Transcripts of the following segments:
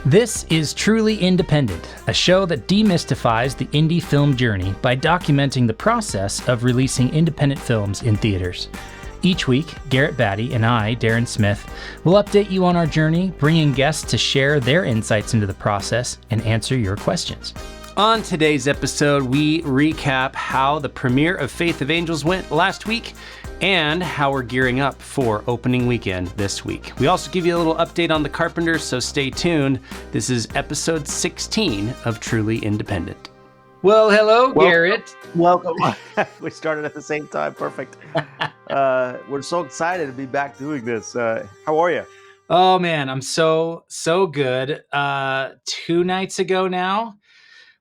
This is Truly Independent, a show that demystifies the indie film journey by documenting the process of releasing independent films in theaters. Each week, Garrett Batty and I, Darren Smith, will update you on our journey, bringing guests to share their insights into the process and answer your questions. On today's episode, we recap how the premiere of Faith of Angels went last week and how we're gearing up for opening weekend this week. We also give you a little update on the Carpenter, so stay tuned. This is episode 16 of Truly Independent. Well, hello, Garrett. Welcome. We started at the same time. Perfect. We're so excited to be back doing this. How are you? Oh, man, I'm so good. 2 nights ago now,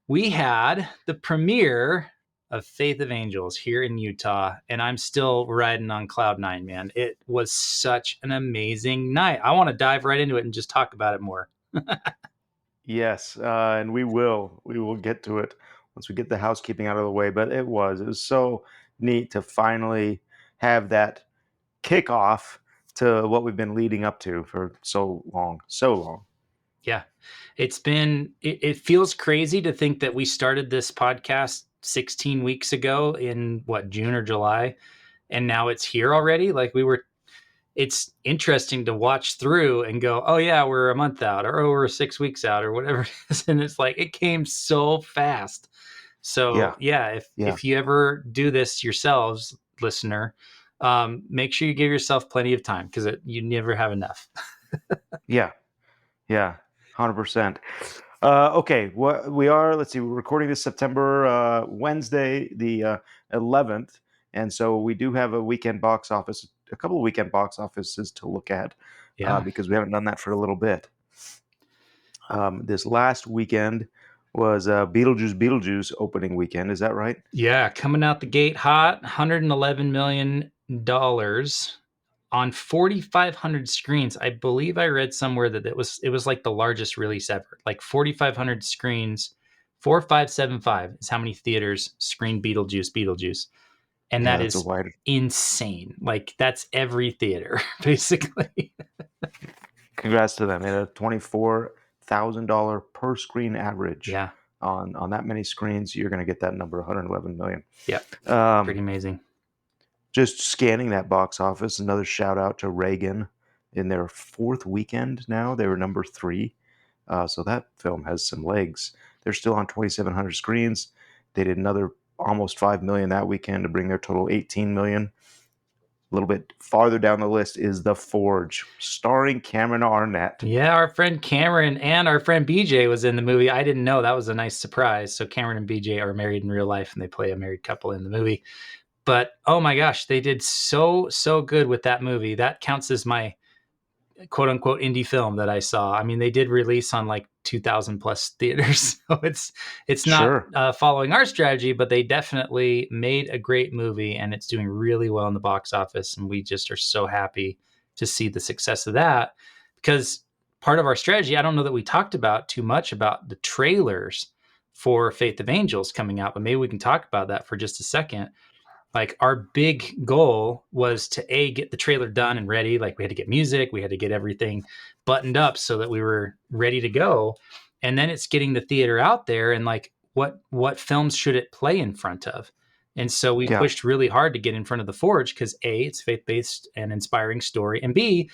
we had the premiere of Faith of Angels here in Utah, and I'm still riding on cloud nine, man. It was such an amazing night. I want to dive right into it and just talk about it more. Yes, and we will. We will get to it once we get the housekeeping out of the way. But it was so neat to finally have that kickoff to what we've been leading up to for so long. Yeah, it feels crazy to think that we started this podcast 16 weeks ago in June or July, and now it's here already. It's interesting to watch through and go, oh yeah, we're a month out, or we're 6 weeks out, or whatever it is. And it's like, it came so fast. So if you ever do this yourselves, listener, make sure you give yourself plenty of time, because you never have enough. Yeah, 100%. Okay, let's see, we're recording this September Wednesday, the 11th, and so we do have a couple of weekend box offices to look at, because we haven't done that for a little bit. This last weekend was Beetlejuice opening weekend, is that right? Yeah, coming out the gate hot, $111 million on 4,500 screens. I believe I read somewhere that it was like the largest release ever. Like 4,500 screens, 4,575 is how many theaters screened Beetlejuice. And that is insane. Like, that's every theater, basically. Congrats to them. They had a $24,000 per screen average. Yeah. On that many screens, you're going to get that number, 111 million. Yeah. Pretty amazing. Just scanning that box office, another shout out to Reagan in their 4th weekend now. They were number 3. So that film has some legs. They're still on 2,700 screens. They did another almost 5 million that weekend to bring their total 18 million. A little bit farther down the list is The Forge, starring Cameron Arnett. Yeah, our friend Cameron and our friend BJ was in the movie. I didn't know. That was a nice surprise. So Cameron and BJ are married in real life, and they play a married couple in the movie. But oh my gosh, they did so good with that movie. That counts as my quote unquote indie film that I saw. I mean, they did release on like 2,000 plus theaters. So it's not following our strategy, but they definitely made a great movie, and it's doing really well in the box office. And we just are so happy to see the success of that, because part of our strategy, I don't know that we talked about too much about the trailers for Faith of Angels coming out, but maybe we can talk about that for just a second. Like, our big goal was to get the trailer done and ready. Like, we had to get music, we had to get everything buttoned up so that we were ready to go. And then it's getting the theater out there, and like, what films should it play in front of? And so we pushed really hard to get in front of The Forge, because A, it's faith-based and inspiring story, and B,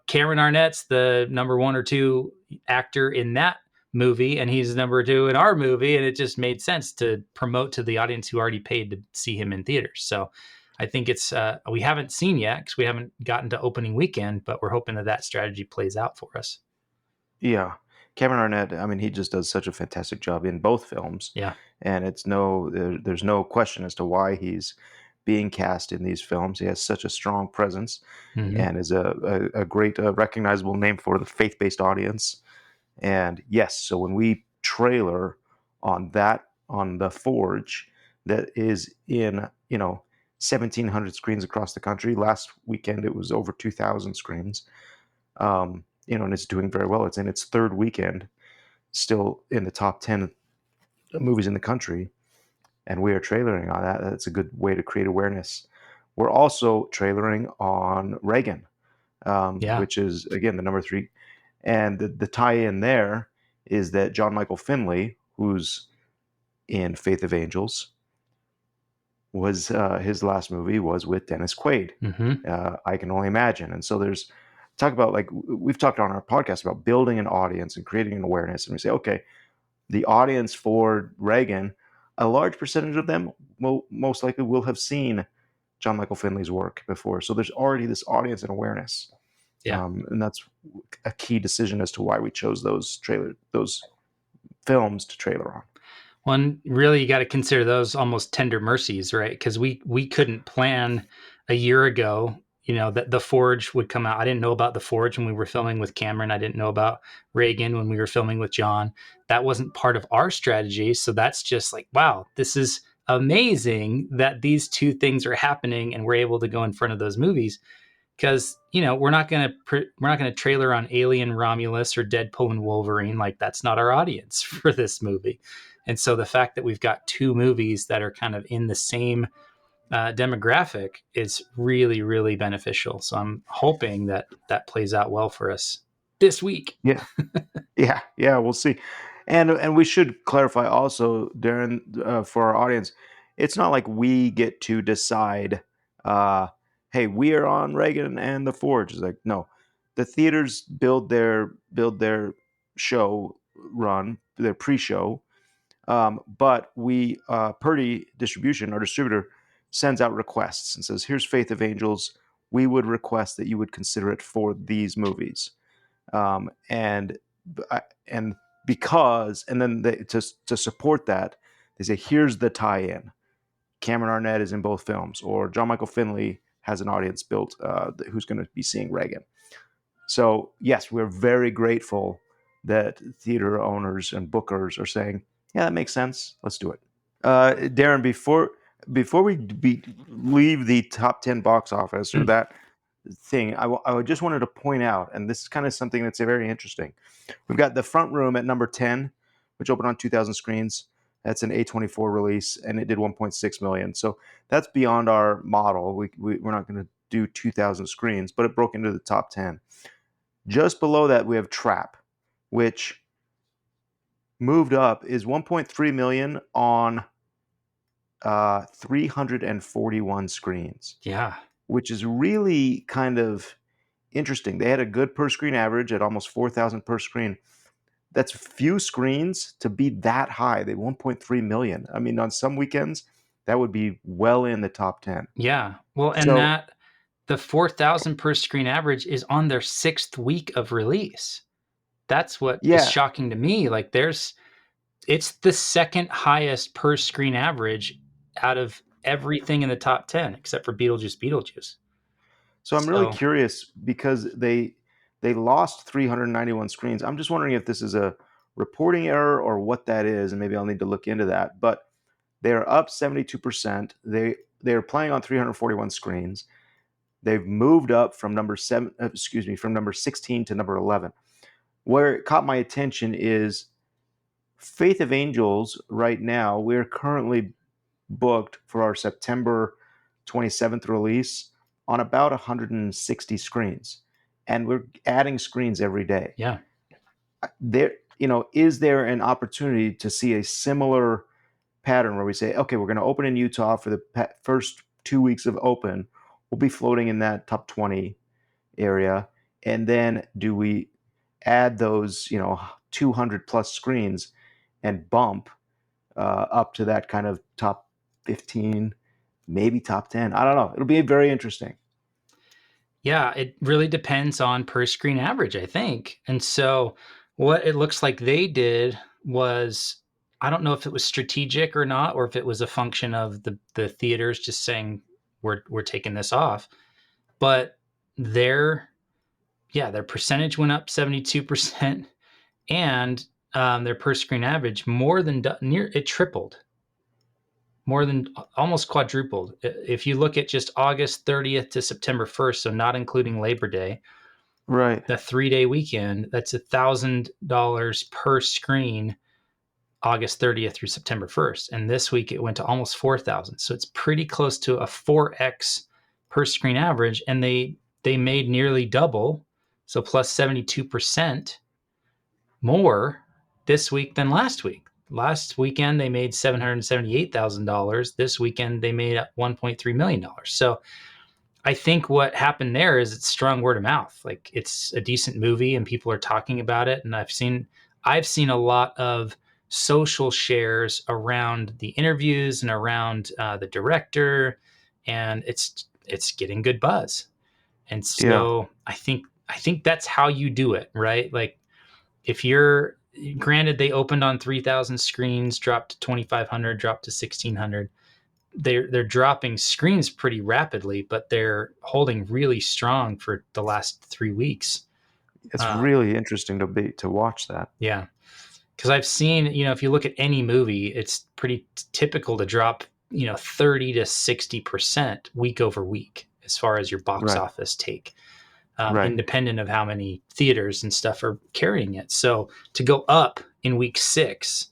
Cameron Arnett's the number 1 or 2 actor in that movie, and he's number 2 in our movie, and it just made sense to promote to the audience who already paid to see him in theaters. So I think it's we haven't seen yet, because we haven't gotten to opening weekend, but we're hoping that strategy plays out for us. Yeah, Cameron Arnett, I mean, he just does such a fantastic job in both films. Yeah, and there's no question as to why he's being cast in these films. He has such a strong presence, and is a great recognizable name for the faith-based audience. And yes, so when we trailer on The Forge, that is in 1,700 screens across the country. Last weekend it was over 2,000 screens. And it's doing very well. It's in its 3rd weekend, still in the top 10 movies in the country, and we are trailering on that. That's a good way to create awareness. We're also trailering on Reagan, which is again the number 3. And the tie-in there is that John Michael Finley, who's in Faith of Angels, was his last movie was with Dennis Quaid. Mm-hmm. I Can Only Imagine. And so there's talk about, like, we've talked on our podcast about building an audience and creating an awareness. And we say, okay, the audience for Reagan, a large percentage of them will most likely will have seen John Michael Finley's work before. So there's already this audience and awareness. Yeah. And that's a key decision as to why we chose those films to trailer on. One, really, you got to consider those almost tender mercies, right? Because we couldn't plan a year ago, that The Forge would come out. I didn't know about The Forge when we were filming with Cameron. I didn't know about Reagan when we were filming with John. That wasn't part of our strategy. So that's just like, wow, this is amazing that these two things are happening and we're able to go in front of those movies. Because we're not gonna trailer on Alien, Romulus, or Deadpool and Wolverine. Like, that's not our audience for this movie. And so the fact that we've got two movies that are kind of in the same demographic is really, really beneficial. So I'm hoping that plays out well for us this week. Yeah, yeah. We'll see. And we should clarify also, Darren, for our audience, it's not like we get to decide. Hey, we are on Reagan and The Forge. It's like, no, the theaters build their show run, their pre-show. But we, Purdy Distribution, our distributor, sends out requests and says, "Here's Faith of Angels. We would request that you would consider it for these movies." Um, and and because, and then to support that, they say, "Here's the tie-in. Cameron Arnett is in both films, or John Michael Finley has an audience built who's going to be seeing Reagan." So yes, we're very grateful that theater owners and bookers are saying, "Yeah, that makes sense. Let's do it." Darren, before we leave the top 10 box office or that thing, I just wanted to point out, and this is kind of something that's very interesting. We've got The Front Room at number 10, which opened on 2,000 screens. That's an A24 release, and it did 1.6 million. So that's beyond our model. We're not going to do 2,000 screens, but it broke into the top 10. Just below that, we have Trap, which moved up, is 1.3 million on 341 screens. Yeah. Which is really kind of interesting. They had a good per screen average at almost 4,000 per screen. That's few screens to be that high. They 1.3 million. I mean, on some weekends, that would be well in the top 10. Yeah. Well, and So, the 4,000 per screen average is on their 6th week of release. That's what is yeah. shocking to me. Like, it's the second highest per screen average out of everything in the top 10 except for Beetlejuice. So I'm really curious because they lost 391 screens. I'm just wondering if this is a reporting error or what that is, and maybe I'll need to look into that. But they're up 72%. They're playing on 341 screens. They've moved up from number 16 to number 11. Where it caught my attention is Faith of Angels. Right now, we're currently booked for our September 27th release on about 160 screens, and we're adding screens every day. Yeah. Is there an opportunity to see a similar pattern where we say, okay, we're going to open in Utah for the first 2 weeks of open. We'll be floating in that top 20 area. And then do we add those, 200 plus screens and bump up to that kind of top 15, maybe top 10? I don't know. It'll be very interesting. Yeah, it really depends on per screen average, I think. And so what it looks like they did was, I don't know if it was strategic or not, or if it was a function of the theaters just saying we're taking this off, but their percentage went up 72%, and their per screen average it tripled, more than almost quadrupled. If you look at just August 30th to September 1st, so not including Labor Day, right, the 3-day weekend, that's $1,000 per screen, August 30th through September 1st. And this week it went to almost 4,000. So it's pretty close to a 4x per screen average. And they made nearly double. So plus 72% more this week than last week. Last weekend they made $778,000. This weekend they made $1.3 million. So I think what happened there is it's strong word of mouth. Like, it's a decent movie and people are talking about it. And I've seen a lot of social shares around the interviews and around the director, and it's getting good buzz. And Yeah, so I think that's how you do it, right? Like, if you're granted, they opened on 3,000 screens, dropped to 2,500, dropped to 1,600. They're dropping screens pretty rapidly, but they're holding really strong for the last 3 weeks. it's Uh, really interesting to watch that. yeah, because I've seen, if you look at any movie, it's pretty typical to drop 30 to 60% week over week as far as your box Right, office take. right. Independent of how many theaters and stuff are carrying it. So to go up in week 6,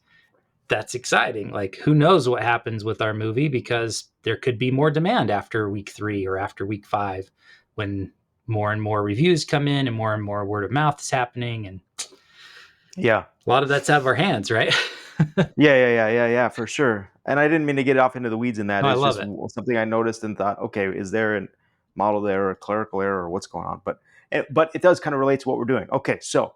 that's exciting. Like, who knows what happens with our movie, because there could be more demand after week 3 or after week 5 when more and more reviews come in and more word of mouth is happening. And Yeah, a lot of that's out of our hands, right? yeah, for sure. And I didn't mean to get off into the weeds in that. Oh, I It's love just it. something I noticed and thought, okay, is there a model error, a clerical error, or what's going on? But it does kind of relate to what we're doing. Okay, so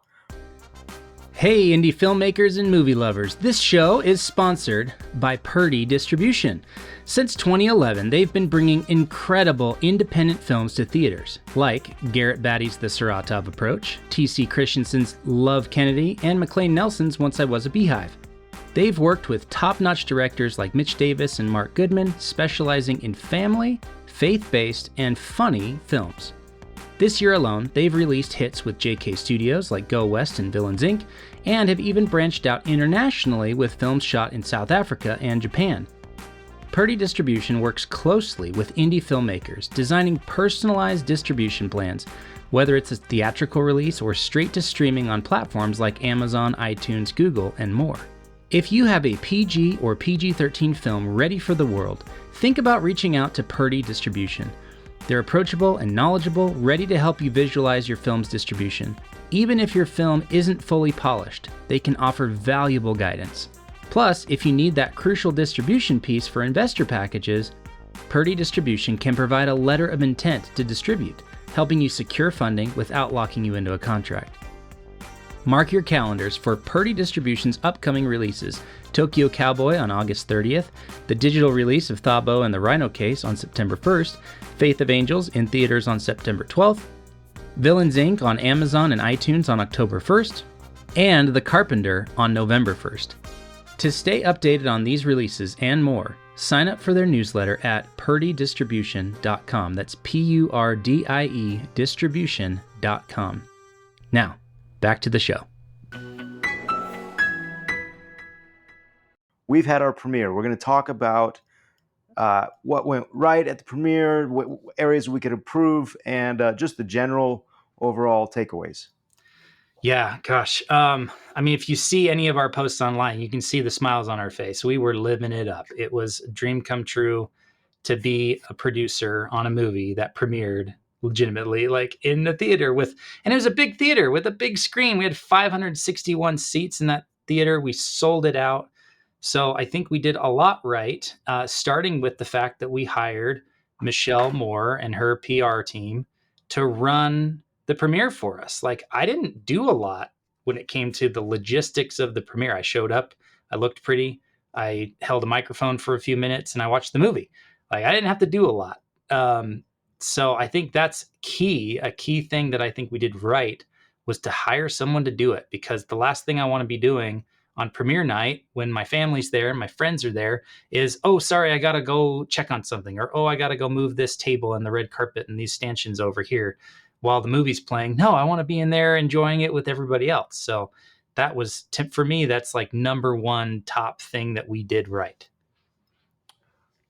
Hey, indie filmmakers and movie lovers. This show is sponsored by Purdy Distribution. Since 2011, they've been bringing incredible independent films to theaters, like Garrett Batty's The Saratov Approach, T.C. Christensen's Love Kennedy, and McLean Nelson's Once I Was a Beehive. They've worked with top-notch directors like Mitch Davis and Mark Goodman, specializing in family, faith-based, and funny films. This year alone, they've released hits with JK Studios like Go West and Villains Inc., and have even branched out internationally with films shot in South Africa and Japan. Purdy Distribution works closely with indie filmmakers, designing personalized distribution plans, whether it's a theatrical release or straight to streaming on platforms like Amazon, iTunes, Google, and more. If you have a PG or PG-13 film ready for the world, think about reaching out to Purdy Distribution. They're approachable and knowledgeable, ready to help you visualize your film's distribution. Even if your film isn't fully polished, they can offer valuable guidance. Plus, if you need that crucial distribution piece for investor packages, Purdy Distribution can provide a letter of intent to distribute, helping you secure funding without locking you into a contract. Mark your calendars for Purdy Distribution's upcoming releases: Tokyo Cowboy on August 30th, the digital release of Thabo and the Rhino Case on September 1st, Faith of Angels in theaters on September 12th, Villains Inc. on Amazon and iTunes on October 1st, and The Carpenter on November 1st. To stay updated on these releases and more, sign up for their newsletter at purdydistribution.com. That's P-U-R-D-I-E distribution.com. Now, back to the show. we've had our premiere. We're going to talk about what went right at the premiere, what areas we could improve, and just the general overall takeaways. Yeah, gosh. I mean, if you see any of our posts online, you can see the smiles on our face. We were living it up. It was a dream come true to be a producer on a movie that premiered legitimately, like in the theater and it was a big theater with a big screen. We had 561 seats in that theater. We sold it out. So I think we did a lot right, starting with the fact that we hired Michelle Moore and her PR team to run the premiere for us. Like, I didn't do a lot when it came to the logistics of the premiere. I showed up, I looked pretty, I held a microphone for a few minutes, and I watched the movie. Like, I didn't have to do a lot. So I think that's key. A key thing that I think we did right was to hire someone to do it, because the last thing I want to be doing on premiere night when my family's there and my friends are there is, oh, sorry, I got to go check on something, or, oh, I got to go move this table and the red carpet and these stanchions over here while the movie's playing. No, I want to be in there enjoying it with everybody else. So that was, for me, that's like number one top thing that we did right.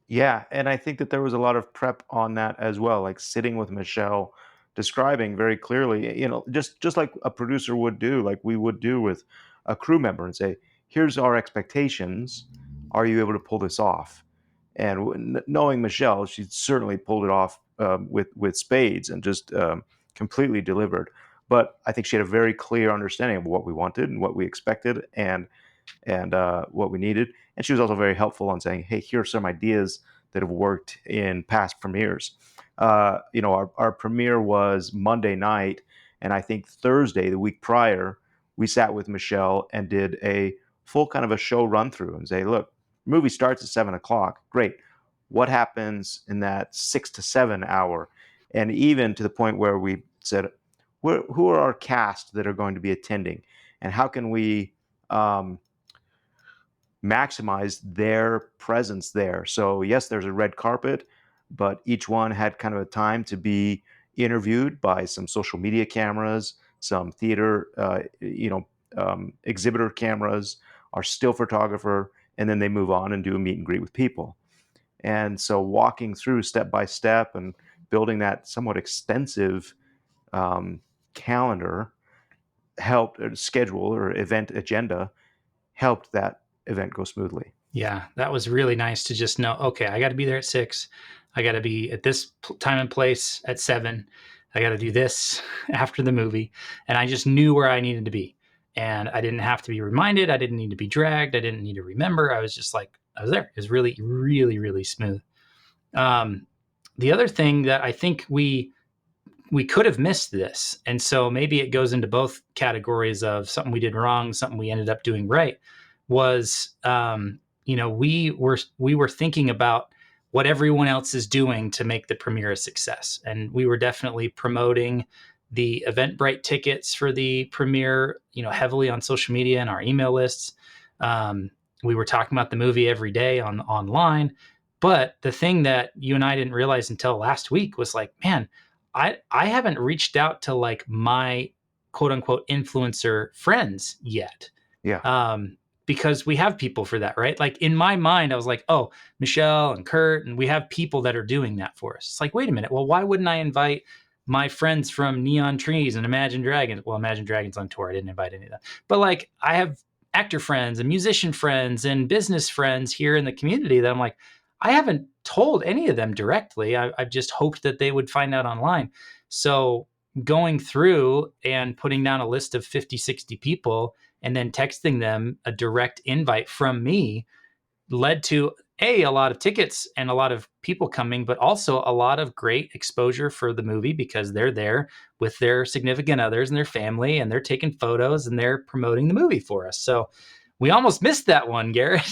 Yeah, and I think that there was a lot of prep on that as well, like sitting with Michelle, describing very clearly, just like a producer would do, like we would do with a crew member, and say, "Here's our expectations. Are you able to pull this off?" And knowing Michelle, she certainly pulled it off with spades and just completely delivered. But I think she had a very clear understanding of what we wanted and what we expected, and what we needed. And she was also very helpful on saying, "Hey, here are some ideas that have worked in past premieres." Our premiere was Monday night, and I think Thursday, the week prior, we sat with Michelle and did a full kind of a show run through and say, "Look, movie starts at 7 o'clock. Great. What happens in that 6 to 7 hour?" And even to the point where we said, "Who are our cast that are going to be attending, and how can we um, maximize their presence there?" So yes, there's a red carpet, but each one had kind of a time to be interviewed by some social media cameras, some theater, exhibitor cameras, our still photographer, and then they move on and do a meet and greet with people. And so walking through step by step and building that somewhat extensive um, calendar helped, schedule or event agenda helped that event go smoothly. Yeah, that was really nice to just know, okay, I got to be there at 6. I got to be at this time and place at 7. I got to do this after the movie. And I just knew where I needed to be. And I didn't have to be reminded. I didn't need to be dragged. I didn't need to remember. I was just like, I was there. It was really, really, really smooth. The other thing that I think we could have missed this. And so maybe it goes into both categories of something we did wrong, something we ended up doing right, was, we were thinking about what everyone else is doing to make the premiere a success. And we were definitely promoting the Eventbrite tickets for the premiere, heavily on social media and our email lists. We were talking about the movie every day online. But the thing that you and I didn't realize until last week was like, man, I haven't reached out to like my quote unquote influencer friends yet. Yeah. Because we have people for that, right? Like in my mind, I was like, oh, Michelle and Kurt, and we have people that are doing that for us. It's like, wait a minute. Well, why wouldn't I invite my friends from Neon Trees and Imagine Dragons? Well, Imagine Dragons on tour. I didn't invite any of that. But like I have actor friends and musician friends and business friends here in the community that I'm like, I haven't told any of them directly. I've just hoped that they would find out online. So going through and putting down a list of 50, 60 people and then texting them a direct invite from me led to a lot of tickets and a lot of people coming, but also a lot of great exposure for the movie because they're there with their significant others and their family, and they're taking photos and they're promoting the movie for us. So we almost missed that one, Garrett.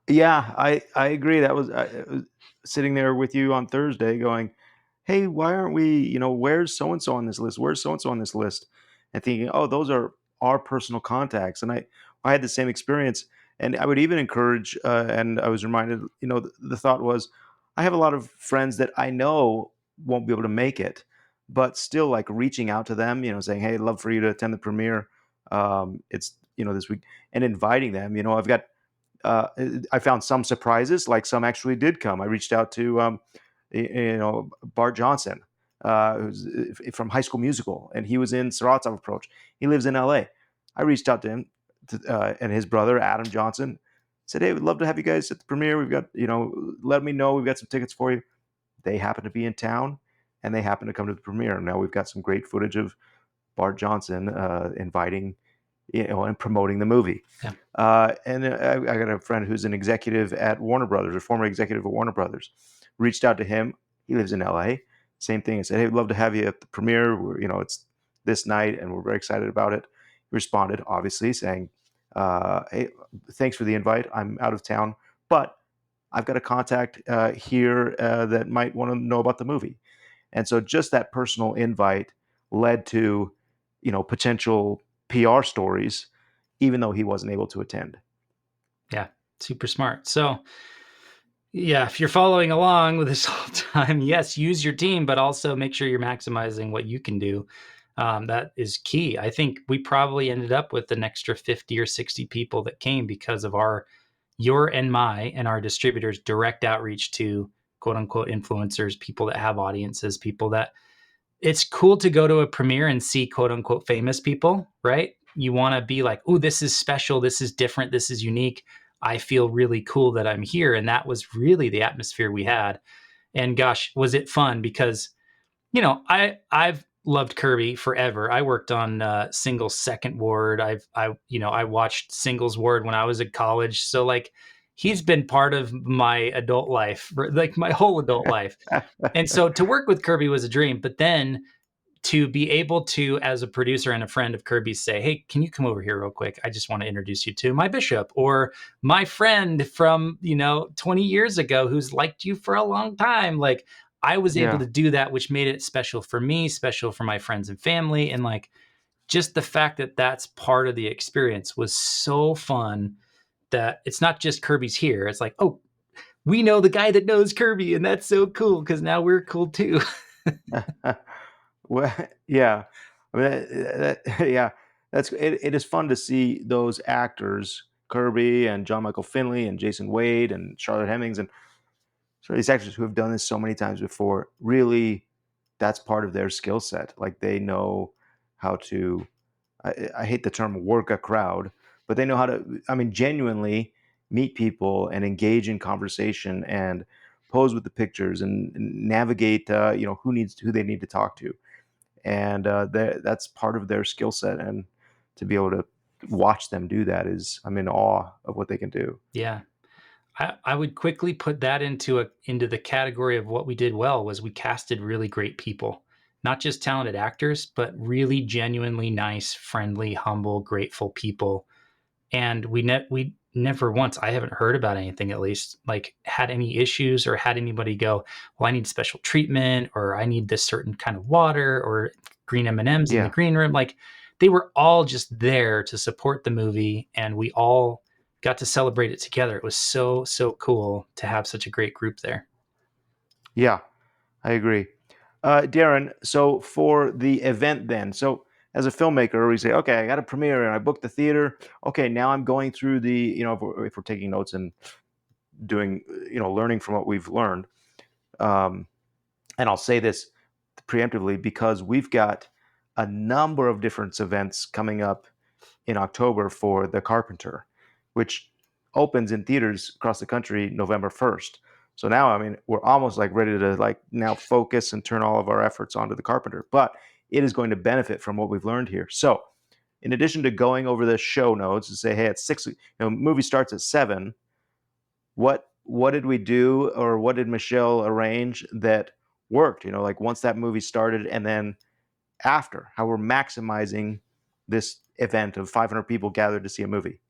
Yeah, I agree. That was I was sitting there with you on Thursday going, "Hey, why aren't we, where's so and so on this list? Where's so and so on this list?" And thinking, "Oh, those are our personal contacts." And I had the same experience. And I would even encourage, and I was reminded, the thought was, I have a lot of friends that I know won't be able to make it, but still like reaching out to them, saying, "Hey, I'd love for you to attend the premiere. It's, this week," and inviting them. I've got uh, I found some surprises, like some actually did come. I reached out to, Bart Johnson, who's from High School Musical, and he was in Saratov Approach. He lives in LA. I reached out to him and his brother, Adam Johnson, said, "Hey, we'd love to have you guys at the premiere. We've got, let me know. We've got some tickets for you." They happen to be in town, and they happen to come to the premiere. Now we've got some great footage of Bart Johnson inviting, and promoting the movie. Yeah. And I got a friend who's an executive at Warner Brothers, a former executive at Warner Brothers. Reached out to him. He lives in LA. Same thing. I said, "Hey, we'd love to have you at the premiere. It's this night, and we're very excited about it." He responded, obviously, saying, "Hey, thanks for the invite. I'm out of town, but I've got a contact here that might want to know about the movie." And so just that personal invite led to, potential PR stories, even though he wasn't able to attend. Yeah, super smart. So, yeah, if you're following along with this whole time, yes, use your team, but also make sure you're maximizing what you can do. That is key. I think we probably ended up with an extra 50 or 60 people that came because of your and my and our distributors' direct outreach to quote unquote influencers, people that have audiences, people that it's cool to go to a premiere and see quote unquote famous people, right? You want to be like, "Oh, this is special. This is different. This is unique. I feel really cool that I'm here." And that was really the atmosphere we had. And gosh, was it fun because, I've loved Kirby forever. I worked on Singles Second Ward. I watched Singles Ward when I was at college. So like he's been part of my adult life, like my whole adult life. And so to work with Kirby was a dream, but then to be able to, as a producer and a friend of Kirby's, say, hey, can you come over here real quick? I just want to introduce you to my bishop or my friend from, 20 years ago who's liked you for a long time. Like I was able to do that, which made it special for me, special for my friends and family. And like just the fact that that's part of the experience was so fun that it's not just Kirby's here. It's like, oh, we know the guy that knows Kirby, and that's so cool because now we're cool too. Well, yeah, I mean, yeah, that's it. It is fun to see those actors, Kirby and John Michael Finley and Jason Wade and Charlotte Hemmings, and so these actors who have done this so many times before. Really, that's part of their skill set. Like they know how to. I hate the term "work a crowd," but they know how to. I mean, genuinely meet people and engage in conversation and pose with the pictures and navigate. Who they need to talk to, and that's part of their skill set. And to be able to watch them do that I'm in awe of what they can do. Yeah. I would quickly put that into the category of what we did well was we casted really great people, not just talented actors, but really genuinely nice, friendly, humble, grateful people. And we never once, I haven't heard about anything at least, like had any issues or had anybody go, well, I need special treatment or I need this certain kind of water or green M&Ms in the green room. Like they were all just there to support the movie and we all got to celebrate it together. It was so, so cool to have such a great group there. Yeah, I agree. Darren, so for the event then, so as a filmmaker, we say, okay, I got a premiere and I booked the theater. Okay, now I'm going through if we're taking notes and doing, learning from what we've learned. And I'll say this preemptively because we've got a number of different events coming up in October for The Carpenter, which opens in theaters across the country November 1st. So now, I mean, we're almost like ready to now focus and turn all of our efforts onto The Carpenter, but it is going to benefit from what we've learned here. So in addition to going over the show notes and say, hey, at 6, movie starts at 7, what did we do or what did Michelle arrange that worked? Like once that movie started and then after, how we're maximizing this event of 500 people gathered to see a movie.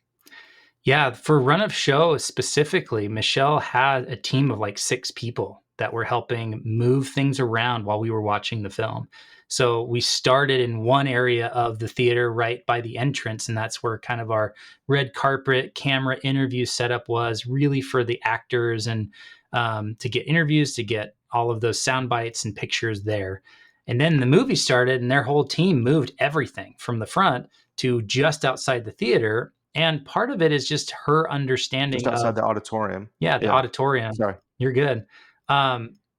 Yeah, for run of show specifically, Michelle had a team of like 6 people that were helping move things around while we were watching the film. So we started in one area of the theater right by the entrance, and that's where kind of our red carpet camera interview setup was, really for the actors and to get interviews, to get all of those sound bites and pictures there. And then the movie started and their whole team moved everything from the front to just outside the theater. And part of it is just her understanding just outside the auditorium. Yeah, the auditorium. Sorry. You're good.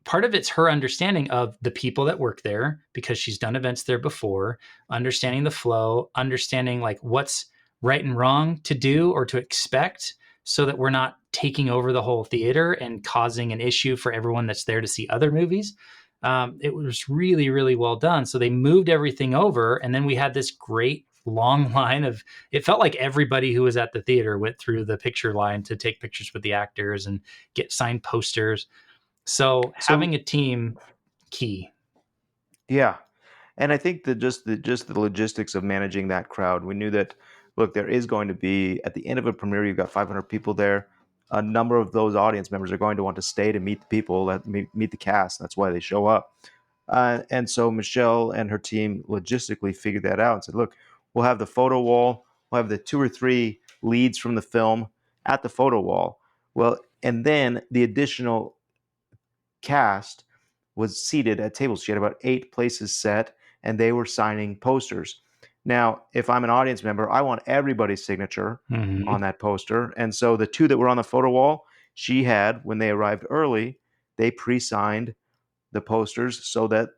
Part of it's her understanding of the people that work there because she's done events there before, understanding the flow, understanding like what's right and wrong to do or to expect so that we're not taking over the whole theater and causing an issue for everyone that's there to see other movies. It was really, really well done. So they moved everything over and then we had this great long line of, it felt like everybody who was at the theater went through the picture line to take pictures with the actors and get signed posters. So having a team, key. Yeah. And I think that just the logistics of managing that crowd, we knew that, look, there is going to be, at the end of a premiere, you've got 500 people there. A number of those audience members are going to want to stay to meet the people, meet the cast. That's why they show up. And so Michelle and her team logistically figured that out and said, look, we'll have the photo wall. We'll have the 2 or 3 leads from the film at the photo wall. Well, and then the additional cast was seated at tables. She had about 8 places set, and they were signing posters. Now, if I'm an audience member, I want everybody's signature on that poster. And so the 2 that were on the photo wall, she had, when they arrived early, they pre-signed the posters so that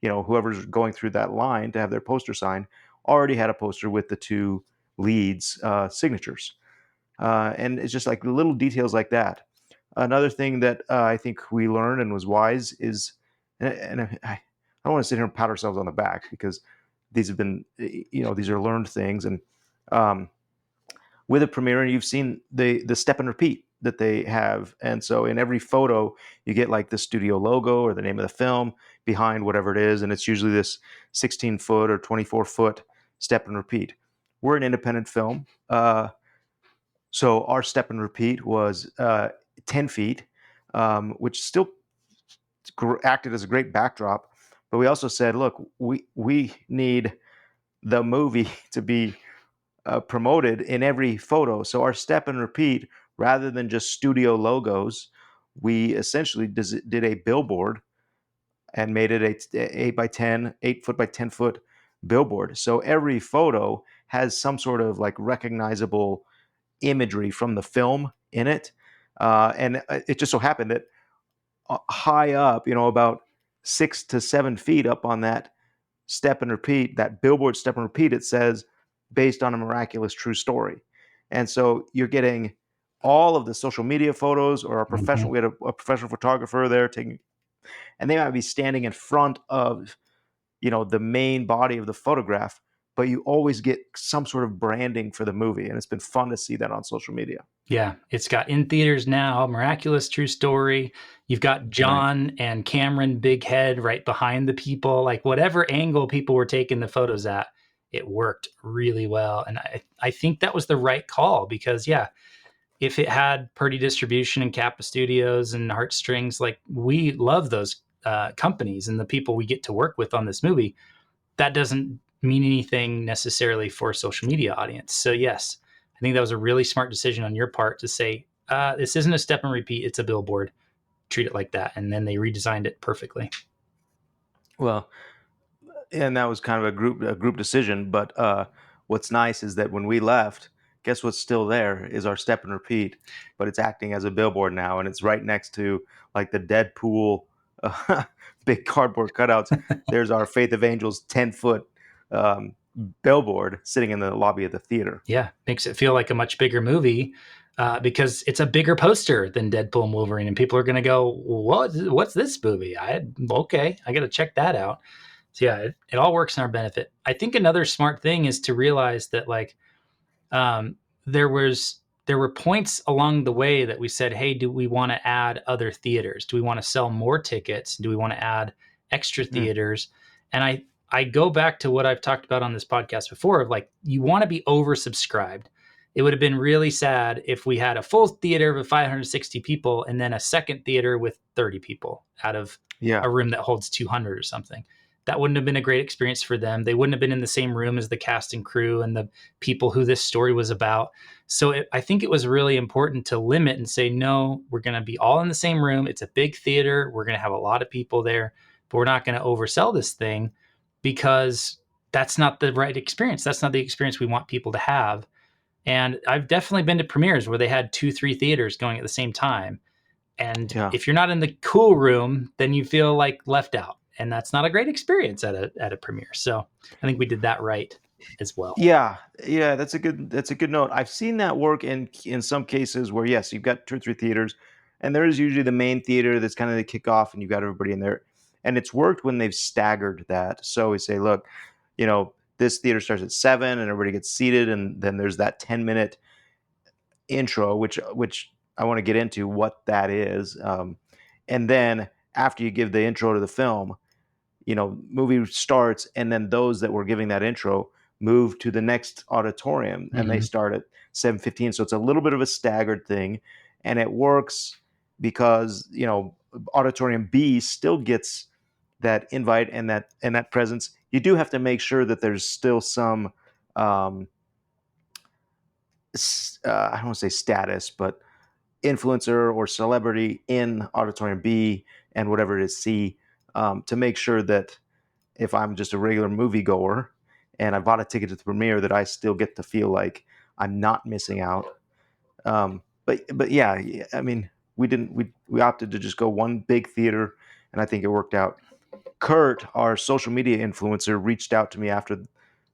whoever's going through that line to have their poster signed already had a poster with the 2 leads' signatures. And it's just like little details like that. Another thing that I think we learned and was wise is, and don't want to sit here and pat ourselves on the back, because these have been, these are learned things. And with a premiere, you've seen the step and repeat that they have. And so in every photo, you get like the studio logo or the name of the film behind whatever it is. And it's usually this 16-foot or 24-foot step and repeat. We're an independent film. So our step and repeat was 10 feet, which still acted as a great backdrop. But we also said, look, we need the movie to be promoted in every photo. So our step and repeat, rather than just studio logos, we essentially did a billboard and made it a 8 foot by 10 foot billboard. So every photo has some sort of like recognizable imagery from the film in it. And it just so happened that high up, about 6 to 7 feet up on that step and repeat, that billboard step and repeat, it says, based on a miraculous true story. And so you're getting all of the social media photos, or our professional, we had a professional photographer there taking, and they might be standing in front of, the main body of the photograph, but you always get some sort of branding for the movie. And it's been fun to see that on social media. Yeah, it's got in theaters now, Miraculous True Story. You've got John and Cameron Big Head right behind the people. Like whatever angle people were taking the photos at, it worked really well. And I think that was the right call, because if it had Purdy Distribution and Kappa Studios and Heartstrings, like we love those companies and the people we get to work with on this movie, that doesn't mean anything necessarily for a social media audience. So yes, I think that was a really smart decision on your part to say, this isn't a step and repeat, it's a billboard. Treat it like that. And then they redesigned it perfectly. Well, and that was kind of a group decision. But what's nice is that when we left, guess what's still there is our step and repeat, but it's acting as a billboard now, and it's right next to like the Deadpool big cardboard cutouts. There's our Faith of Angels 10-foot billboard sitting in the lobby of the theater. Yeah, makes it feel like a much bigger movie. Because it's a bigger poster than Deadpool and Wolverine, and people are going to go, what's this movie? I got to check that out. So yeah, it all works in our benefit. I think another smart thing is to realize that there were points along the way that we said, hey, do we want to add other theaters? Do we want to sell more tickets? Do we want to add extra theaters? And I go back to what I've talked about on this podcast before of like, you want to be oversubscribed. It would have been really sad if we had a full theater with 560 people and then a second theater with 30 people out of a room that holds 200 or something. That wouldn't have been a great experience for them. They wouldn't have been in the same room as the cast and crew and the people who this story was about. So I think it was really important to limit and say, no, we're going to be all in the same room. It's a big theater. We're going to have a lot of people there, but we're not going to oversell this thing, because that's not the right experience. That's not the experience we want people to have. And I've definitely been to premieres where they had 2-3 theaters going at the same time. And if you're not in the cool room, then you feel like left out. And that's not a great experience at a premiere. So I think we did that right as well. Yeah, that's a good note. I've seen that work in some cases where, yes, you've got 2 or 3 theaters, and there is usually the main theater that's kind of the kickoff, and you've got everybody in there. And it's worked when they've staggered that. So we say, look, this theater starts at 7 and everybody gets seated, and then there's that 10-minute intro, which I want to get into what that is. And then after you give the intro to the film, movie starts, and then those that were giving that intro move to the next auditorium, and they start at 7:15. So it's a little bit of a staggered thing, and it works because auditorium B still gets that invite and that presence. You do have to make sure that there's still some I don't want to say status, but influencer or celebrity in auditorium B and whatever it is C, to make sure that if I'm just a regular moviegoer and I bought a ticket to the premiere, that I still get to feel like I'm not missing out. But yeah, I mean, we opted to just go one big theater, and I think it worked out. Kurt, our social media influencer, reached out to me after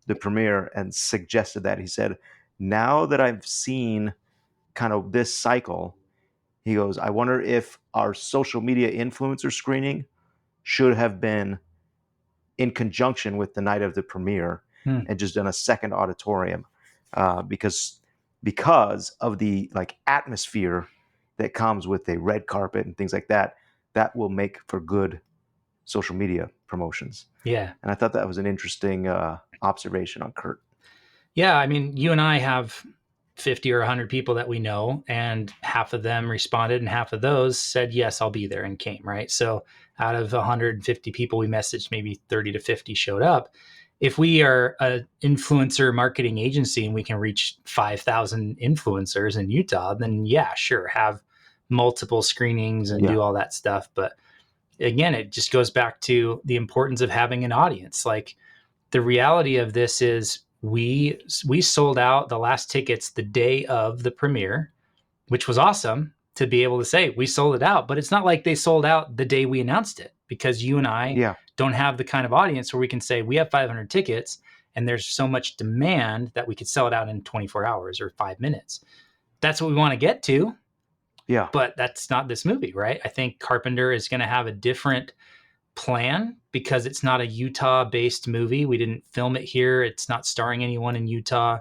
the premiere and suggested that. He said, now that I've seen kind of this cycle, he goes, I wonder if our social media influencer screening should have been in conjunction with the night of the premiere and just done a second auditorium because of the like atmosphere that comes with a red carpet and things like that. That will make for good social media promotions. Yeah. And I thought that was an interesting observation on Kurt. Yeah, I mean, you and I have 50 or 100 people that we know, and half of them responded, and half of those said, yes, I'll be there, and came, right? So out of 150 people we messaged, maybe 30 to 50 showed up. If we are an influencer marketing agency and we can reach 5,000 influencers in Utah, then yeah, sure, have multiple screenings and do all that stuff. But again, it just goes back to the importance of having an audience. Like, the reality of this is we sold out the last tickets the day of the premiere, which was awesome to be able to say we sold it out. But it's not like they sold out the day we announced it, because you and I don't have the kind of audience where we can say we have 500 tickets and there's so much demand that we could sell it out in 24 hours or 5 minutes. That's what we want to get to. Yeah. But that's not this movie, right? I think Carpenter is going to have a different plan because it's not a Utah-based movie. We didn't film it here. It's not starring anyone in Utah.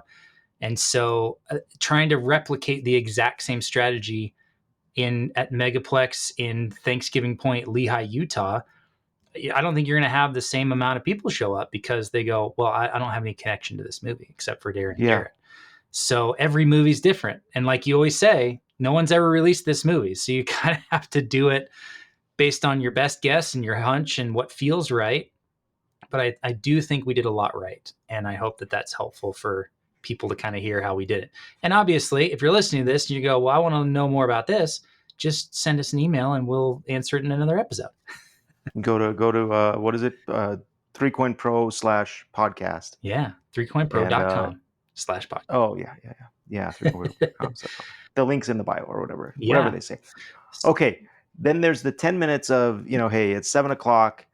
And so trying to replicate the exact same strategy at Megaplex in Thanksgiving Point, Lehi, Utah, I don't think you're going to have the same amount of people show up because they go, well, I don't have any connection to this movie except for Darren and Garrett. So every movie's different. And like you always say, no one's ever released this movie. So you kind of have to do it based on your best guess and your hunch and what feels right. But I do think we did a lot right. And I hope that that's helpful for people to kind of hear how we did it. And obviously, if you're listening to this and you go, well, I want to know more about this, just send us an email and we'll answer it in another episode. Go to what is it? 3coinpro/podcast. Yeah. 3coinpro.com/podcast. Oh, yeah. 3coinpro.com. The link's in the bio or whatever they say. Okay. Then there's the 10 minutes of, hey, it's 7:00.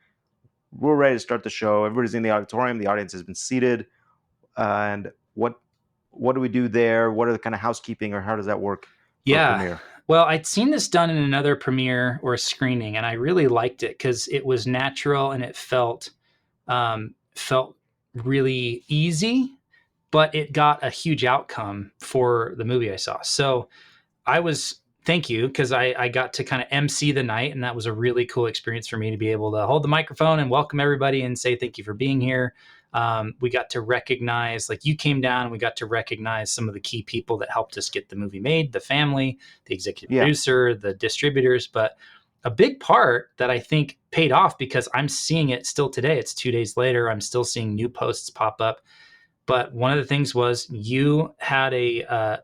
We're ready to start the show. Everybody's in the auditorium. The audience has been seated. And what do we do there? What are the kind of housekeeping, or how does that work? Yeah. Well, I'd seen this done in another premiere or screening, and I really liked it because it was natural and it felt really easy, but it got a huge outcome for the movie I saw. So thank you, because I got to kind of MC the night, and that was a really cool experience for me to be able to hold the microphone and welcome everybody and say thank you for being here. We got to recognize, like, you came down and we got to recognize some of the key people that helped us get the movie made, the family, the executive producer, the distributors. But a big part that I think paid off, because I'm seeing it still today, it's 2 days later, I'm still seeing new posts pop up. But one of the things was you had a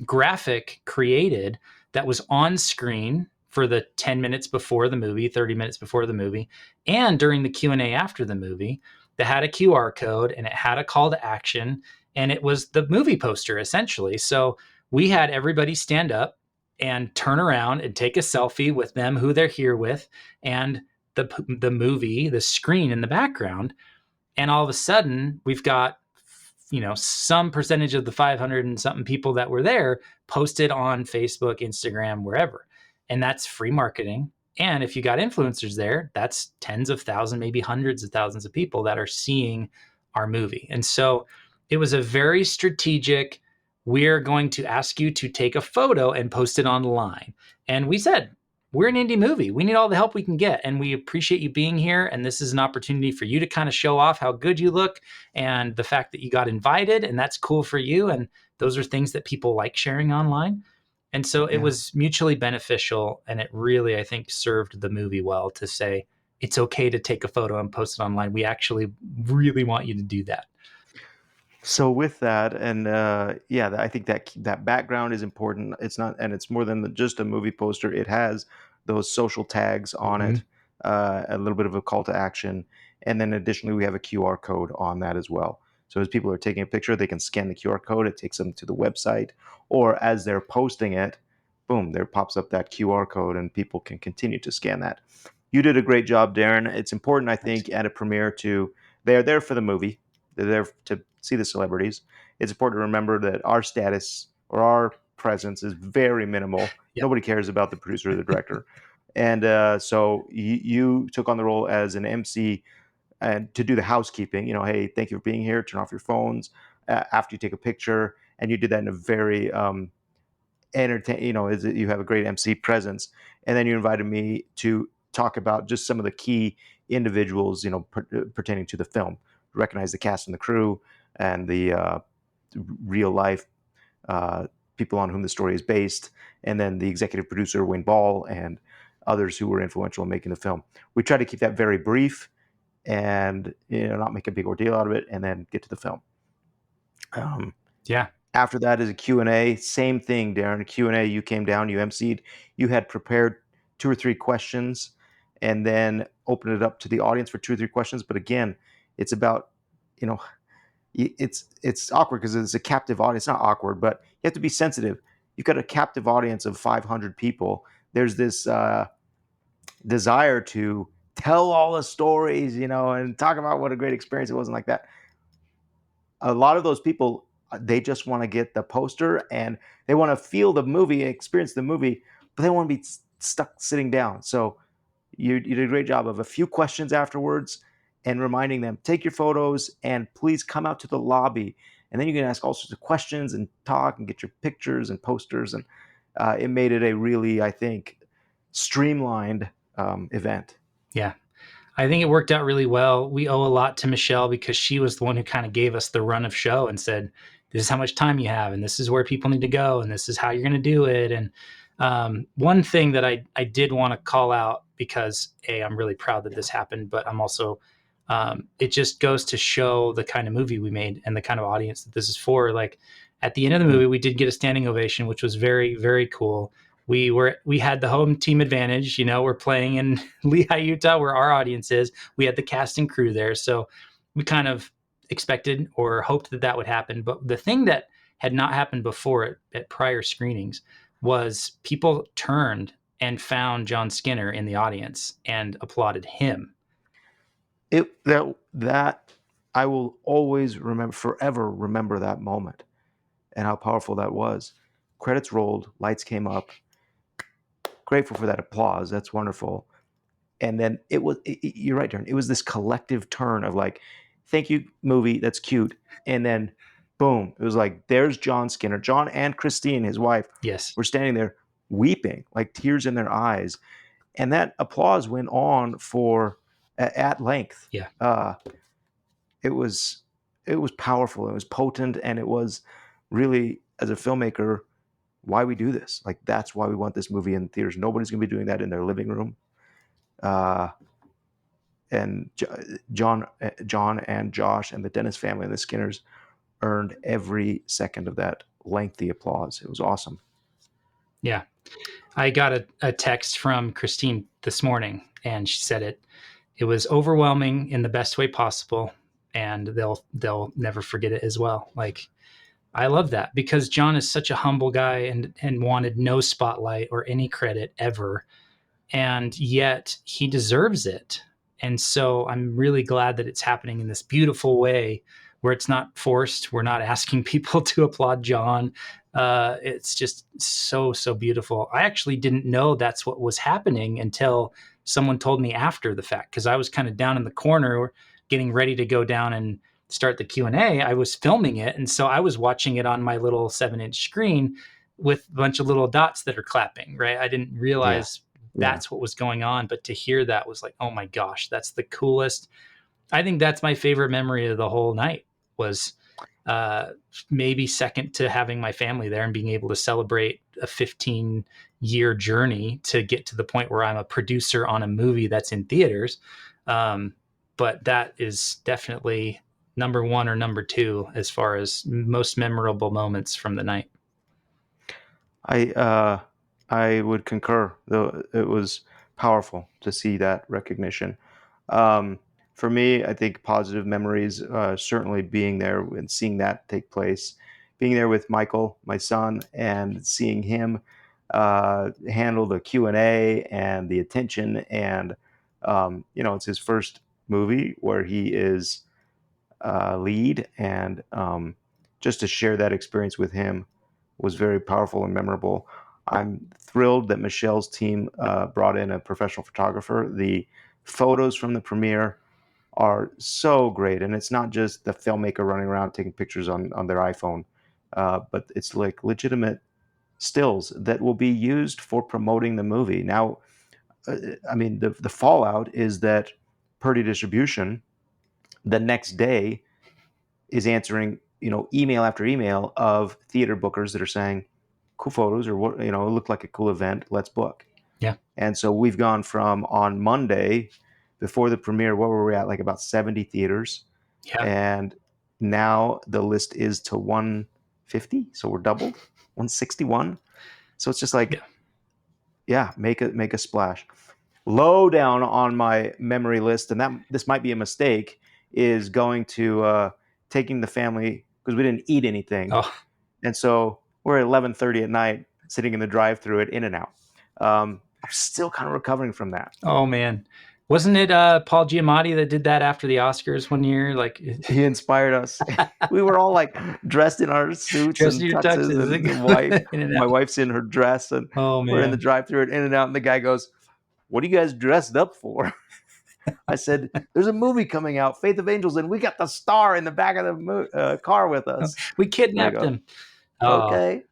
graphic created that was on screen for the 10 minutes before the movie, 30 minutes before the movie, and during the Q&A after the movie, that had a QR code and it had a call to action, and it was the movie poster essentially. So we had everybody stand up and turn around and take a selfie with them, who they're here with, and the movie, the screen in the background. And all of a sudden we've got, some percentage of the 500 and something people that were there posted on Facebook, Instagram, wherever. And that's free marketing. And if you got influencers there, that's tens of thousands, maybe hundreds of thousands of people that are seeing our movie. And so it was a very strategic, we're going to ask you to take a photo and post it online. And we said, we're an indie movie. We need all the help we can get. And we appreciate you being here. And this is an opportunity for you to kind of show off how good you look and the fact that you got invited. And that's cool for you. And those are things that people like sharing online. And so it was mutually beneficial. And it really, I think, served the movie well to say, it's okay to take a photo and post it online. We actually really want you to do that. So with that, and I think that background is important. It's not, and it's more than just a movie poster. It has those social tags on it, a little bit of a call to action, and then additionally we have a QR code on that as well. So as people are taking a picture, they can scan the QR code. It takes them to the website, or as they're posting it, boom, there pops up that QR code, and people can continue to scan that. You did a great job, Darren. It's important, I think, at a premiere they're there for the movie. They're there to see the celebrities. It's important to remember that our status or our presence is very minimal. Yep. Nobody cares about the producer or the director. And so you took on the role as an MC and to do the housekeeping. Hey, thank you for being here. Turn off your phones after you take a picture, and you did that in a very entertain. You have a great MC presence, and then you invited me to talk about just some of the key individuals, pertaining to the film. Recognize the cast and the crew, and the real life uh, people on whom the story is based, and then the executive producer Wayne Ball and others who were influential in making the film. We tried to keep that very brief and not make a big ordeal out of it, and then get to the film. Yeah. After that is a Q&A. Same thing, Darren. Q&A, you came down, you emceed, you had prepared 2 or 3 questions, and then opened it up to the audience for 2 or 3 questions. But again, it's about, you know, it's awkward because it's a captive audience. It's not awkward, but you have to be sensitive. You've got a captive audience of 500 people. There's this desire to tell all the stories, and talk about what a great experience it was, and like that. A lot of those people, they just want to get the poster and they want to feel the movie, experience the movie, but they don't want to be stuck sitting down. So you did a great job of a few questions afterwards and reminding them, take your photos and please come out to the lobby. And then you can ask all sorts of questions and talk and get your pictures and posters. And it made it a really, I think, streamlined event. Yeah. I think it worked out really well. We owe a lot to Michelle because she was the one who kind of gave us the run of show and said, this is how much time you have, and this is where people need to go, and this is how you're going to do it. And one thing that I did want to call out, because I'm really proud that this happened, but I'm also, it just goes to show the kind of movie we made and the kind of audience that this is for. Like at the end of the movie, we did get a standing ovation, which was very, very cool. We had the home team advantage. We're playing in Lehigh, Utah, where our audience is. We had the cast and crew there, so we kind of expected or hoped that would happen. But the thing that had not happened before at prior screenings was people turned and found John Skinner in the audience and applauded him. That I will always forever remember that moment and how powerful that was. Credits rolled, lights came up. Grateful for that applause. That's wonderful. And then you're right, Darren. It was this collective turn of like, thank you, movie. That's cute. And then boom, it was like, there's John Skinner. John and Christine, his wife, yes, were standing there weeping, like tears in their eyes. And that applause went on for at length. Yeah. It was powerful. It was potent. And it was really, as a filmmaker, why we do this. Like, that's why we want this movie in theaters. Nobody's going to be doing that in their living room. And John and Josh and the Dennis family and the Skinners earned every second of that lengthy applause. It was awesome. Yeah. I got a text from Christine this morning, and she said it was overwhelming in the best way possible, and they'll never forget it as well. Like, I love that because John is such a humble guy and wanted no spotlight or any credit ever. And yet he deserves it. And so I'm really glad that it's happening in this beautiful way where it's not forced. We're not asking people to applaud John. It's just so, so beautiful. I actually didn't know that's what was happening until someone told me after the fact, because I was kind of down in the corner getting ready to go down and start the Q&A. I was filming it, and so I was watching it on my little 7-inch screen with a bunch of little dots that are clapping, right? I didn't realize that's what was going on, but to hear that was like, oh my gosh, that's the coolest. I think that's my favorite memory of the whole night, was maybe second to having my family there and being able to celebrate a 15-year journey to get to the point where I'm a producer on a movie that's in theaters. But that is definitely number one or number two as far as most memorable moments from the night. I would concur. Though it was powerful to see that recognition. For me, I think positive memories, certainly being there and seeing that take place, being there with Michael, my son, and seeing him handle the Q&A and the attention. And it's his first movie where he is lead, and just to share that experience with him was very powerful and memorable. I'm thrilled that Michelle's team brought in a professional photographer. The photos from the premiere are so great, and it's not just the filmmaker running around taking pictures on their iPhone, but it's like legitimate stills that will be used for promoting the movie. Now, I mean, the fallout is that Purdy Distribution the next day is answering, email after email of theater bookers that are saying, "Cool photos," or what, it looked like a cool event. Let's book. Yeah. And so we've gone from on Monday before the premiere, what were we at? Like about 70 theaters. Yeah. And now the list is to 150. So we're doubled, 161. So it's just like, make a splash. Low down on my memory list, and that this might be a mistake, is going to taking the family, because we didn't eat anything. Oh. And so we're at 11:30 at night sitting in the drive-thru at In-N-Out. I'm still kind of recovering from that. Oh man, wasn't it Paul Giamatti that did that after the Oscars one year? Like, he inspired us. We were all like dressed in our suits and tuxes, and my wife's in her dress, and we're in the drive-thru at In-N-Out, and the guy goes, "What are you guys dressed up for?" I said, "There's a movie coming out, Faith of Angels, and we got the star in the back of the car with us. We kidnapped him." Okay.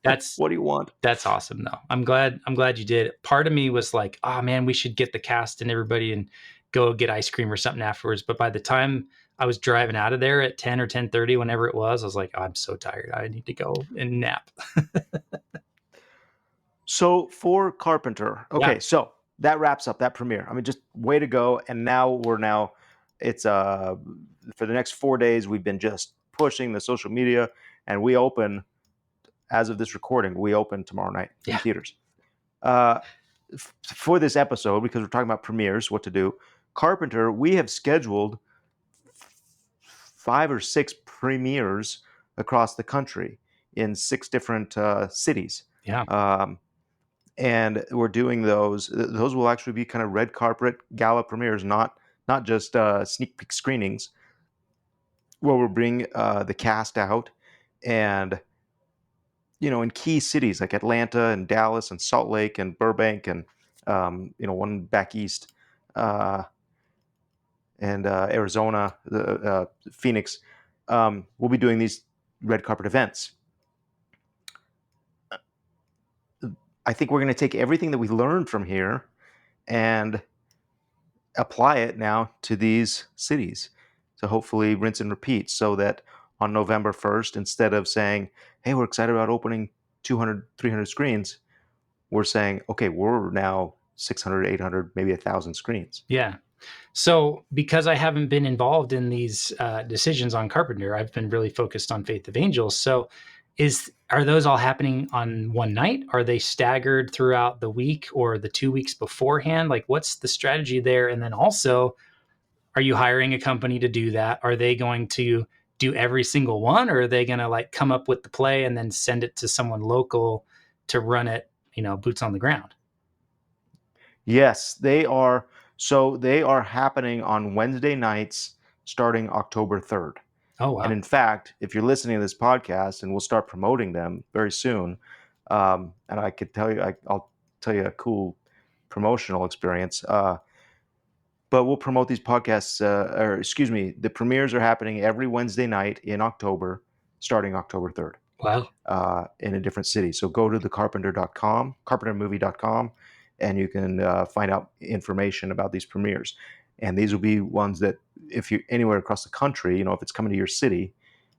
That's what do you want? That's awesome, though. I'm glad you did. Part of me was like, "Oh man, we should get the cast and everybody and go get ice cream or something afterwards." But by the time I was driving out of there at 10 or 10:30, whenever it was, I was like, "Oh, I'm so tired. I need to go and nap." So for Carpenter, okay, so that wraps up that premiere. I mean, just way to go. And now it's for the next 4 days, we've been just pushing the social media, and we open, as of this recording, we open tomorrow night in theaters. For this episode, because we're talking about premieres, what to do, Carpenter, we have scheduled 5 or 6 premieres across the country in 6 different cities. Yeah. And we're doing those. Those will actually be kind of red carpet gala premieres, not just sneak peek screenings, where we'll bring the cast out, and in key cities like Atlanta and Dallas and Salt Lake and Burbank and one back east and Arizona, Phoenix. We'll be doing these red carpet events. I think we're going to take everything that we learned from here and apply it now to these cities. So hopefully rinse and repeat, so that on November 1st, instead of saying, "Hey, we're excited about opening 200, 300 screens," we're saying, "Okay, we're now 600, 800, maybe 1,000 screens." Yeah. So because I haven't been involved in these decisions on Carpenter, I've been really focused on Faith of Angels. So are those all happening on one night? Are they staggered throughout the week or the 2 weeks beforehand? Like, what's the strategy there? And then also, are you hiring a company to do that? Are they going to do every single one, or are they going to like come up with the play and then send it to someone local to run it, boots on the ground? Yes, they are. So they are happening on Wednesday nights starting October 3rd. Oh, wow. And in fact, if you're listening to this podcast, and we'll start promoting them very soon, and I could tell you, I'll tell you a cool promotional experience. But we'll promote these podcasts, the premieres are happening every Wednesday night in October, starting October 3rd. Wow. In a different city. So go to carpentermovie.com, and you can find out information about these premieres. And these will be ones that, if you're anywhere across the country, if it's coming to your city,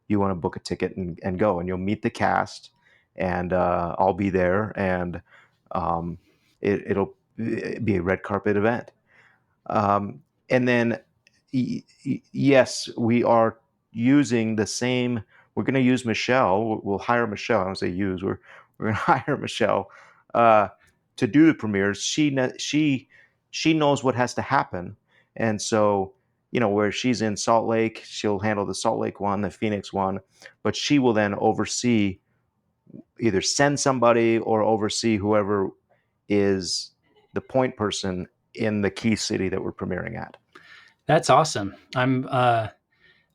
you want to book a ticket and go, and you'll meet the cast, and I'll be there, and it'll be a red carpet event. And then, yes, we are using the same. We're going to use Michelle. We'll hire Michelle. I don't say use. We're going to hire Michelle to do the premieres. She knows what has to happen. And so, where she's in Salt Lake, she'll handle the Salt Lake one, the Phoenix one, but she will then oversee, either send somebody or oversee whoever is the point person in the key city that we're premiering at. That's awesome. I'm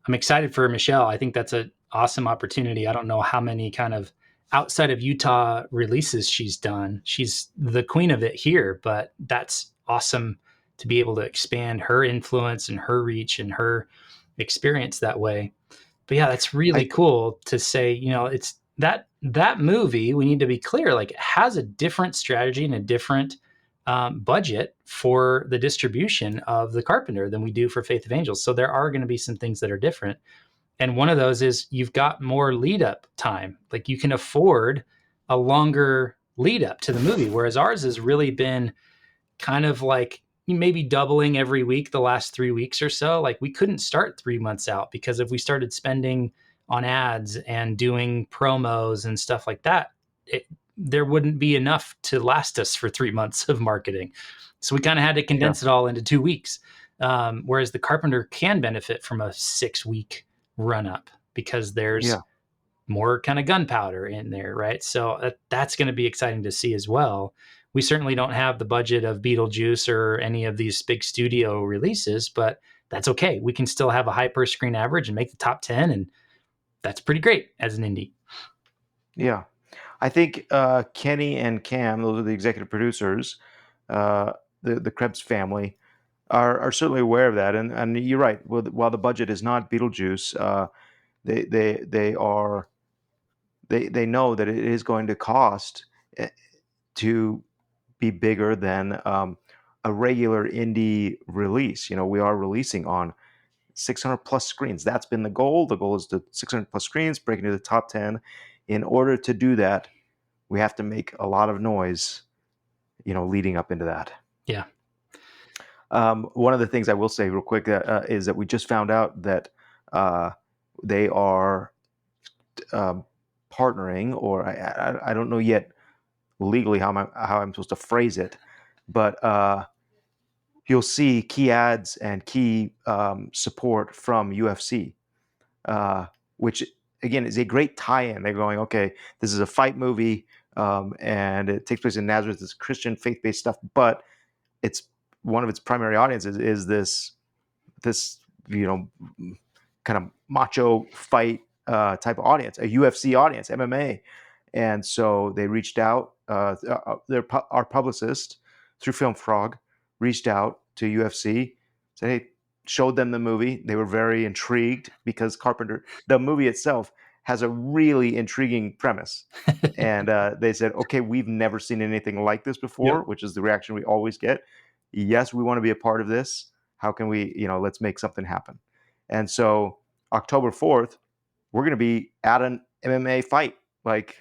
excited for Michelle. I think that's an awesome opportunity. I don't know how many kind of outside of Utah releases she's done, she's the queen of it here, but that's awesome to be able to expand her influence and her reach and her experience that way. But yeah, that's really I cool to say, it's that movie, we need to be clear, like it has a different strategy and a different budget for the distribution of the Carpenter than we do for Faith of Angels. So there are going to be some things that are different. And one of those is you've got more lead up time. Like you can afford a longer lead up to the movie, whereas ours has really been kind of like maybe doubling every week the last 3 weeks or so. Like we couldn't start 3 months out because if we started spending on ads and doing promos and stuff like that, there wouldn't be enough to last us for 3 months of marketing. So we kind of had to condense it all into 2 weeks. Whereas the Carpenter can benefit from a 6-week run up because there's more kind of gunpowder in there, right? So that's going to be exciting to see as well. We certainly don't have the budget of Beetlejuice or any of these big studio releases, but that's okay. We can still have a high per screen average and make the top 10, and that's pretty great as an indie. Yeah. I think Kenny and Cam, those are the executive producers, the Krebs family, are certainly aware of that. And you're right. While the budget is not Beetlejuice, they know that it is going to cost to be bigger than a regular indie release. We are releasing on 600 plus screens. That's been the goal. The goal is to 600 plus screens, break into the top 10. In order to do that, we have to make a lot of noise, leading up into that. Yeah. One of the things I will say real quick is that we just found out that they are partnering, or I don't know yet legally how I'm supposed to phrase it, but you'll see key ads and key support from UFC, which again is a great tie-in. They're going, okay, this is a fight movie, and it takes place in Nazareth. It's Christian faith-based stuff, but it's one of its primary audiences is this kind of macho fight type of audience, a UFC audience, MMA. And so they reached out. Our publicist through Film Frog reached out to UFC, said, hey, showed them the movie. They were very intrigued because Carpenter, the movie itself, has a really intriguing premise. And they said, okay, we've never seen anything like this before, which is the reaction we always get. Yes, we want to be a part of this. How can we, let's make something happen. And so October 4th, we're going to be at an MMA fight, like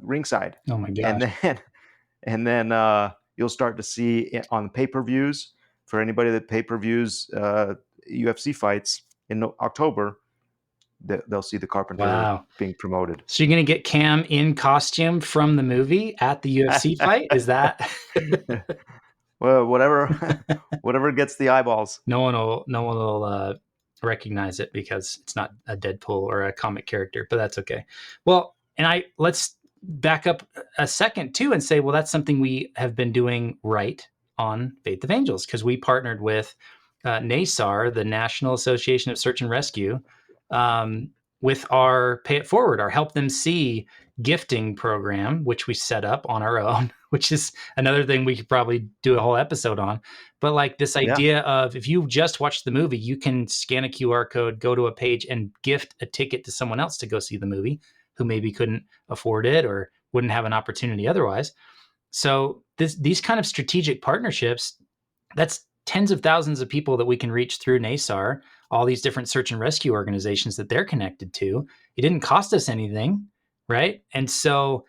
ringside. Oh my gosh. And then you'll start to see it on pay-per-views. For anybody that pay-per-views UFC fights in October, they'll see the Carpenter being promoted. So you're going to get Cam in costume from the movie at the UFC fight? Is that? Well, whatever gets the eyeballs. No one will recognize it because it's not a Deadpool or a comic character, but that's okay. Well, and let's back up a second too and say, well, that's something we have been doing right on Faith of Angels, because we partnered with NASAR, the National Association of Search and Rescue, with our Pay It Forward, our Help Them See gifting program, which we set up on our own, which is another thing we could probably do a whole episode on. But like this idea of, if you just watch the movie, you can scan a QR code, go to a page and gift a ticket to someone else to go see the movie who maybe couldn't afford it or wouldn't have an opportunity otherwise. So these kind of strategic partnerships, that's tens of thousands of people that we can reach through NASAR, all these different search and rescue organizations that they're connected to. It didn't cost us anything, right? And so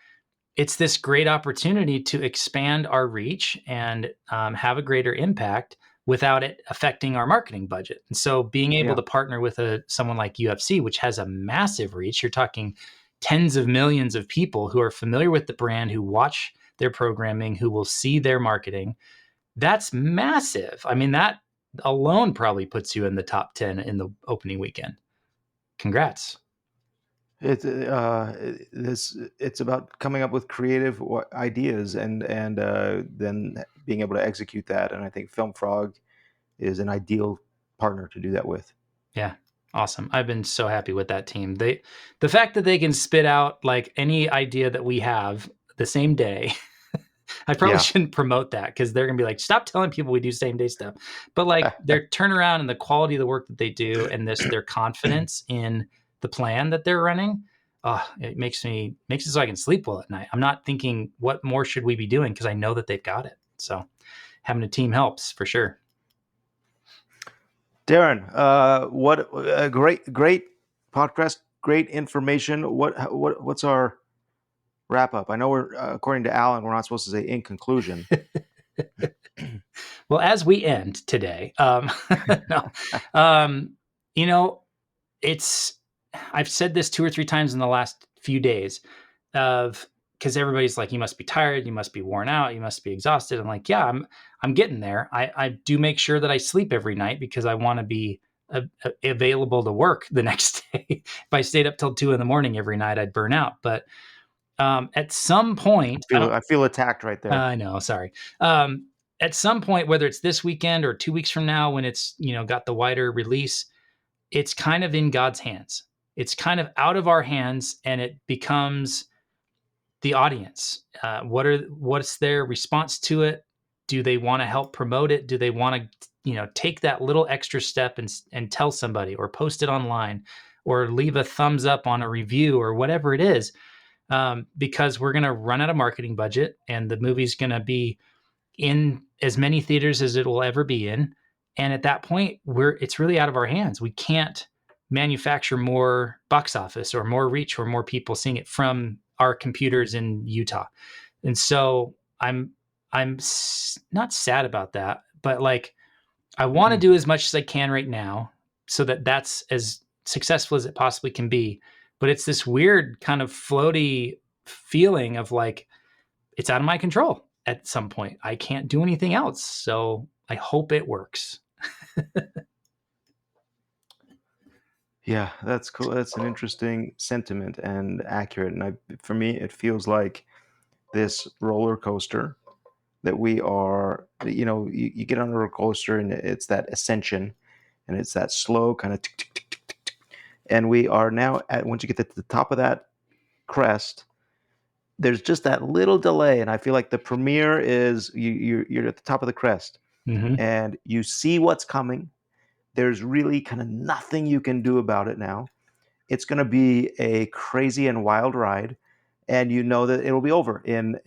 it's this great opportunity to expand our reach and have a greater impact without it affecting our marketing budget. And so being able to partner with someone like UFC, which has a massive reach, you're talking tens of millions of people who are familiar with the brand, who watch their programming, who will see their marketing. That's massive. I mean, that alone probably puts you in the top 10 in the opening weekend. Congrats. It's about coming up with creative ideas and then being able to execute that. And I think Film Frog is an ideal partner to do that with. Yeah. Awesome. I've been so happy with that team. The fact that they can spit out like any idea that we have the same day. I probably shouldn't promote that because they're gonna be like, stop telling people we do same day stuff. But like their turnaround and the quality of the work that they do, and their confidence in the plan that they're running, it makes it so I can sleep well at night. I'm not thinking what more should we be doing because I know that they've got it. So having a team helps for sure. Darren, what a great podcast, great information. What's our wrap up? I know we're according to Alan, we're not supposed to say in conclusion. Well, as we end today, no, I've said this 2 or 3 times in the last few days because everybody's like, you must be tired, you must be worn out, you must be exhausted. I'm like, yeah, I'm getting there. I do make sure that I sleep every night because I want to be available to work the next day. If I stayed up till 2 a.m. every night, I'd burn out. But at some point, I feel attacked right there. I know, sorry. At some point, whether it's this weekend or 2 weeks from now, when it's got the wider release, it's kind of in God's hands. It's kind of out of our hands, and it becomes the audience. What's their response to it? Do they want to help promote it? Do they want to, take that little extra step and tell somebody, or post it online, or leave a thumbs up on a review, or whatever it is? Because we're going to run out of marketing budget, and the movie's going to be in as many theaters as it will ever be in. And at that point, it's really out of our hands. We can't manufacture more box office or more reach or more people seeing it from our computers in Utah. And so I'm not sad about that, but like, I want to do as much as I can right now so that that's as successful as it possibly can be. But it's this weird kind of floaty feeling of like, it's out of my control at some point. I can't do anything else. So I hope it works. Yeah, that's cool. That's an interesting sentiment and accurate. And for me, it feels like this roller coaster that we are, you get on a roller coaster and it's that ascension and it's that slow kind of tick, tick, tick, tick, tick, tick. And we are now once you get to the top of that crest, there's just that little delay. And I feel like the premiere is you're at the top of the crest and you see what's coming. There's really kind of nothing you can do about it now. It's going to be a crazy and wild ride, and you know that it'll be over in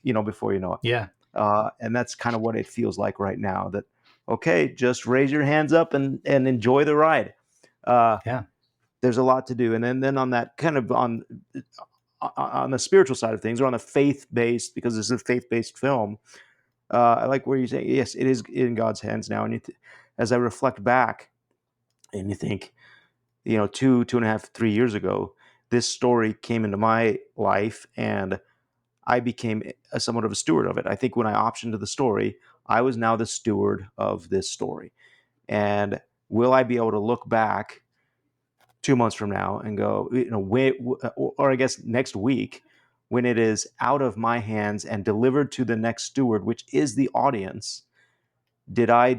before you know it. Yeah. And that's kind of what it feels like right now. That okay, just raise your hands up and enjoy the ride. Yeah. There's a lot to do, and then on that kind of on the spiritual side of things, or on the faith-based, because this is a faith-based film. I like where you say, yes, it is in God's hands now. And as I reflect back and you think, 2.5, 3 years ago, this story came into my life and I became somewhat of a steward of it. I think when I optioned the story, I was now the steward of this story. And will I be able to look back 2 months from now and go, or I guess next week, when it is out of my hands and delivered to the next steward, which is the audience, how did I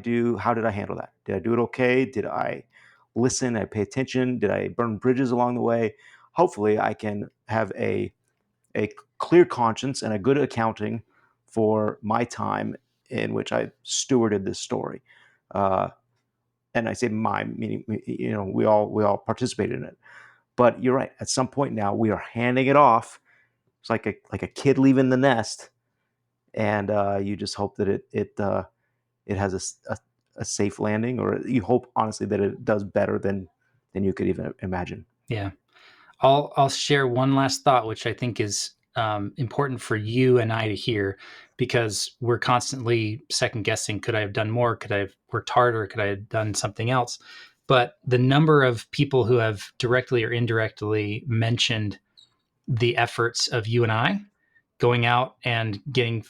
handle that? Did I do it okay? Did I listen? Did I pay attention? Did I burn bridges along the way? Hopefully I can have a clear conscience and a good accounting for my time in which I stewarded this story. And I say my, meaning, we all participated in it. But you're right. At some point now, we are handing it off. It's like a kid leaving the nest, and you just hope that it has a safe landing, or you hope honestly that it does better than you could even imagine. Yeah. I'll share one last thought, which I think is important for you and I to hear, because we're constantly second guessing. Could I have done more? Could I have worked harder? Could I have done something else? But the number of people who have directly or indirectly mentioned the efforts of you and I going out and getting,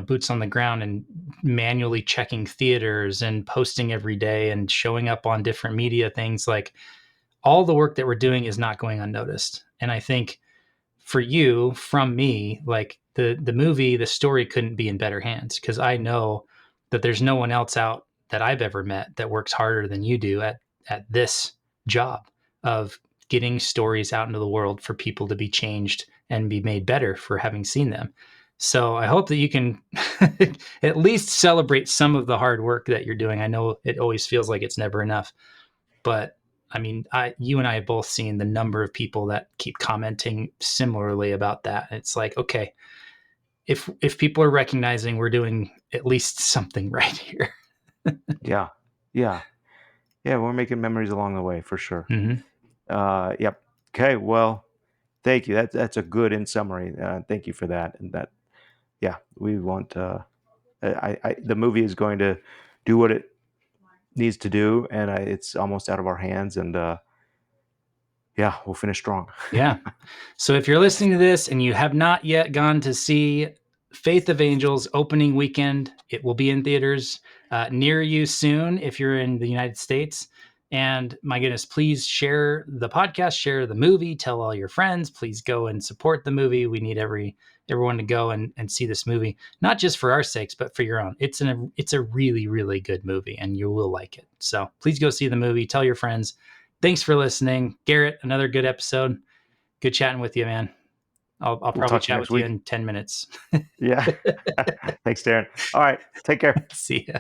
boots on the ground and manually checking theaters and posting every day and showing up on different media things, like all the work that we're doing is not going unnoticed. And I think for you, from me, like the movie, the story couldn't be in better hands, because I know that there's no one else out that I've ever met that works harder than you do at this job of getting stories out into the world for people to be changed and be made better for having seen them. So I hope that you can at least celebrate some of the hard work that you're doing. I know it always feels like it's never enough, but I mean, you and I have both seen the number of people that keep commenting similarly about that. It's like, okay, if people are recognizing we're doing at least something right here. Yeah. We're making memories along the way for sure. Mm-hmm. Yep. Okay. Well, thank you. That's a good in summary. Thank you for that. And that, yeah, we want. The movie is going to do what it needs to do, and it's almost out of our hands. And yeah, we'll finish strong. Yeah. So if you're listening to this and you have not yet gone to see Faith of Angels opening weekend, it will be in theaters near you soon if you're in the United States. And my goodness, please share the podcast, share the movie, tell all your friends. Please go and support the movie. We need everyone to go and see this movie, not just for our sakes, but for your own. It's a really, really good movie, and you will like it. So please go see the movie. Tell your friends. Thanks for listening. Garrett, another good episode. Good chatting with you, man. I'll probably chat with you in 10 minutes. Yeah. Thanks, Darren. All right. Take care. See ya.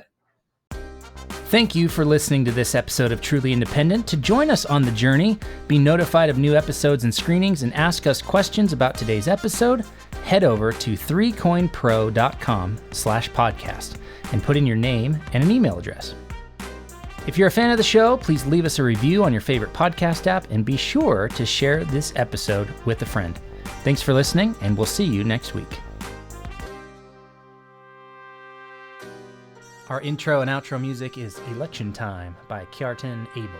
Thank you for listening to this episode of Truly Independent. To join us on the journey, be notified of new episodes and screenings, and ask us questions about today's episode, head over to 3coinpro.com/podcast and put in your name and an email address. If you're a fan of the show, please leave us a review on your favorite podcast app and be sure to share this episode with a friend. Thanks for listening, and we'll see you next week. Our intro and outro music is Election Time by Kjartan Abel.